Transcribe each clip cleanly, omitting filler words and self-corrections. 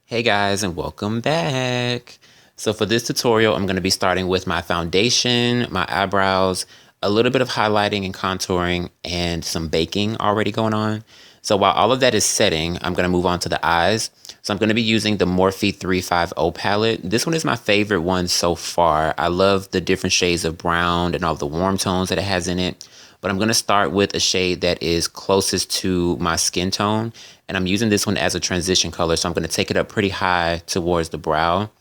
Hey guys, and welcome back. So for this tutorial, I'm going to be starting with my foundation, my eyebrows, a little bit of highlighting and contouring, and some baking already going on. So while all of that is setting, I'm going to move on to the eyes. So I'm going to be using the Morphe 350 palette. This one is my favorite one so far. I love the different shades of brown and all the warm tones that it has in it. But I'm going to start with a shade that is closest to my skin tone. And I'm using this one as a transition color. So I'm going to take it up pretty high towards the brow.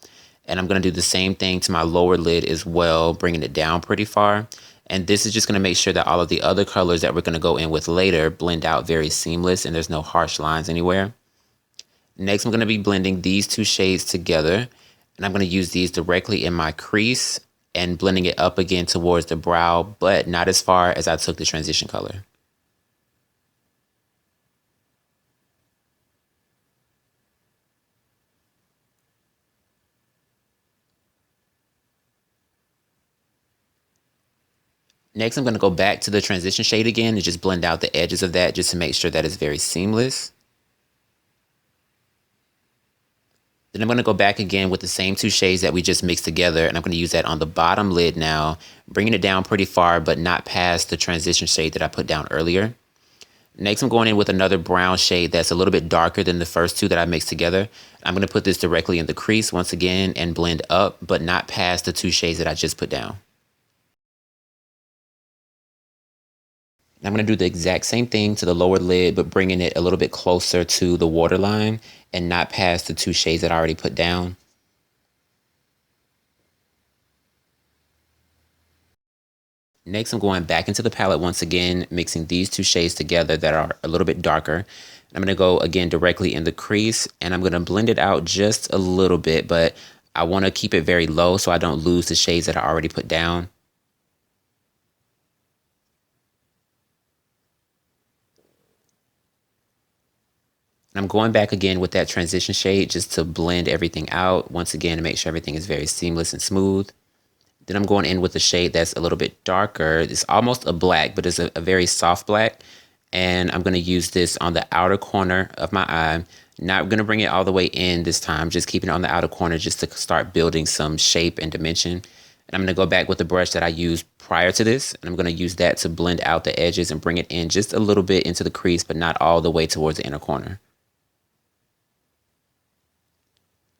And I'm going to do the same thing to my lower lid as well, bringing it down pretty far. And this is just going to make sure that all of the other colors that we're going to go in with later blend out very seamless and there's no harsh lines anywhere. Next, I'm going to be blending these two shades together. And I'm going to use these directly in my crease and blending it up again towards the brow, but not as far as I took the transition color. Next, I'm going to go back to the transition shade again and just blend out the edges of that just to make sure that it's very seamless. Then I'm going to go back again with the same two shades that we just mixed together, and I'm going to use that on the bottom lid now, bringing it down pretty far, but not past the transition shade that I put down earlier. Next, I'm going in with another brown shade that's a little bit darker than the first two that I mixed together. I'm going to put this directly in the crease once again and blend up, but not past the two shades that I just put down. I'm going to do the exact same thing to the lower lid, but bringing it a little bit closer to the waterline and not past the two shades that I already put down. Next, I'm going back into the palette once again, mixing these two shades together that are a little bit darker. I'm going to go again directly in the crease, and I'm going to blend it out just a little bit, but I want to keep it very low so I don't lose the shades that I already put down. I'm going back again with that transition shade just to blend everything out once again to make sure everything is very seamless and smooth. Then I'm going in with a shade that's a little bit darker. It's almost a black, but it's a very soft black. And I'm going to use this on the outer corner of my eye. Not going to bring it all the way in this time, just keeping it on the outer corner just to start building some shape and dimension. And I'm going to go back with the brush that I used prior to this. And I'm going to use that to blend out the edges and bring it in just a little bit into the crease, but not all the way towards the inner corner.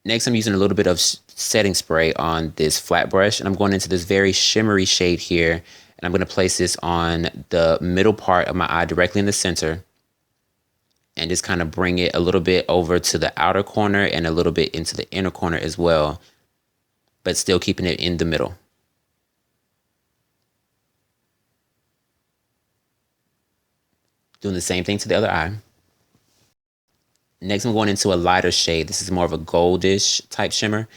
Next, I'm using a little bit of setting spray on this flat brush, and I'm going into this very shimmery shade here, and I'm going to place this on the middle part of my eye directly in the center, and just kind of bring it a little bit over to the outer corner and a little bit into the inner corner as well, but still keeping it in the middle. Doing the same thing to the other eye. Next, I'm going into a lighter shade. This is more of a goldish type shimmer. And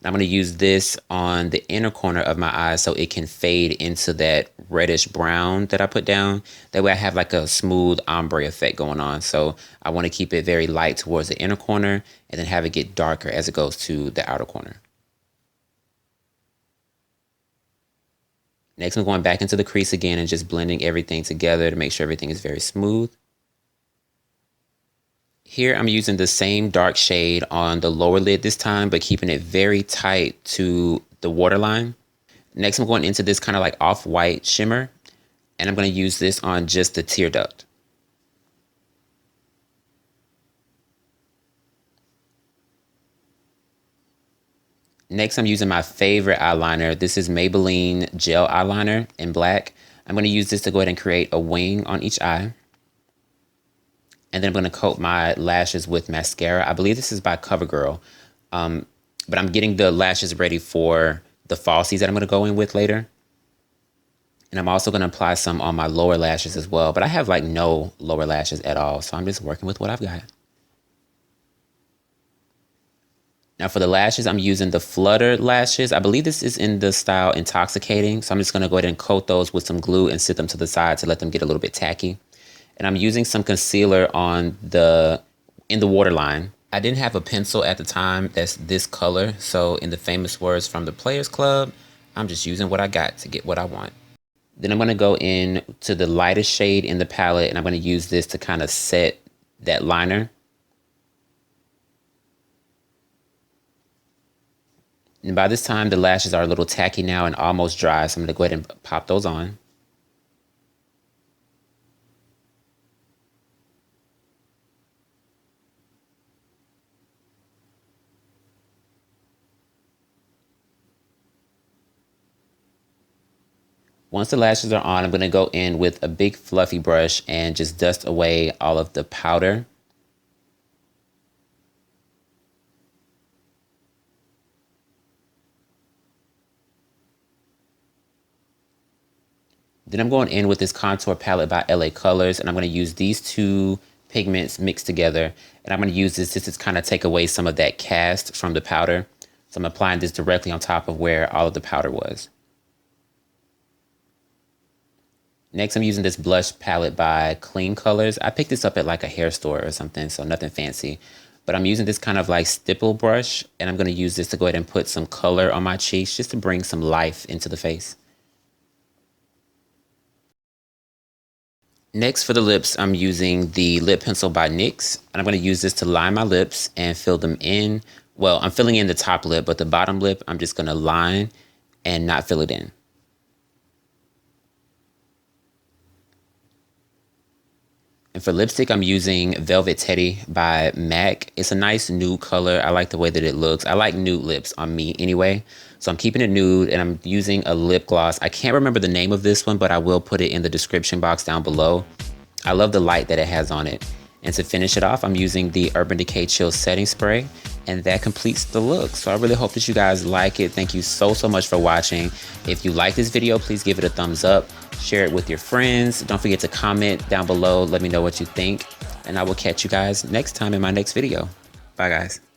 I'm going to use this on the inner corner of my eye so it can fade into that reddish brown that I put down. That way I have like a smooth ombre effect going on. So I want to keep it very light towards the inner corner and then have it get darker as it goes to the outer corner. Next, I'm going back into the crease again and just blending everything together to make sure everything is very smooth. Here I'm using the same dark shade on the lower lid this time, but keeping it very tight to the waterline. Next, I'm going into this kind of like off-white shimmer, and I'm going to use this on just the tear duct. Next, I'm using my favorite eyeliner. This is Maybelline Gel Eyeliner in black. I'm going to use this to go ahead and create a wing on each eye. And then I'm going to coat my lashes with mascara. I believe this is by Covergirl. But I'm getting the lashes ready for the falsies that I'm going to go in with later. And I'm also going to apply some on my lower lashes as well. But I have like no lower lashes at all. So I'm just working with what I've got. Now for the lashes, I'm using the Flutter lashes. I believe this is in the style Intoxicating. So I'm just going to go ahead and coat those with some glue and sit them to the side to let them get a little bit tacky. And I'm using some concealer in the waterline. I didn't have a pencil at the time that's this color, so in the famous words from the Players Club, I'm just using what I got to get what I want. Then I'm going to go in to the lightest shade in the palette, and I'm going to use this to kind of set that liner. And by this time, the lashes are a little tacky now and almost dry, so I'm going to go ahead and pop those on. Once the lashes are on, I'm going to go in with a big fluffy brush and just dust away all of the powder. Then I'm going in with this contour palette by LA Colors, and I'm going to use these two pigments mixed together. And I'm going to use this just to kind of take away some of that cast from the powder. So I'm applying this directly on top of where all of the powder was. Next, I'm using this blush palette by Clean Colors. I picked this up at like a hair store or something, so nothing fancy. But I'm using this kind of like stipple brush, and I'm going to use this to go ahead and put some color on my cheeks just to bring some life into the face. Next, for the lips, I'm using the lip pencil by NYX, and I'm going to use this to line my lips and fill them in. Well, I'm filling in the top lip, but the bottom lip, I'm just going to line and not fill it in. And for lipstick, I'm using Velvet Teddy by MAC. It's a nice nude color. I like the way that it looks. I like nude lips on me anyway. So I'm keeping it nude, and I'm using a lip gloss. I can't remember the name of this one, but I will put it in the description box down below. I love the light that it has on it. And to finish it off, I'm using the Urban Decay Chill Setting Spray, and that completes the look. So I really hope that you guys like it. Thank you so much for watching. If you like this video, please give it a thumbs up. Share it with your friends. Don't forget to comment down below. Let me know what you think. And I will catch you guys next time in my next video. Bye, guys.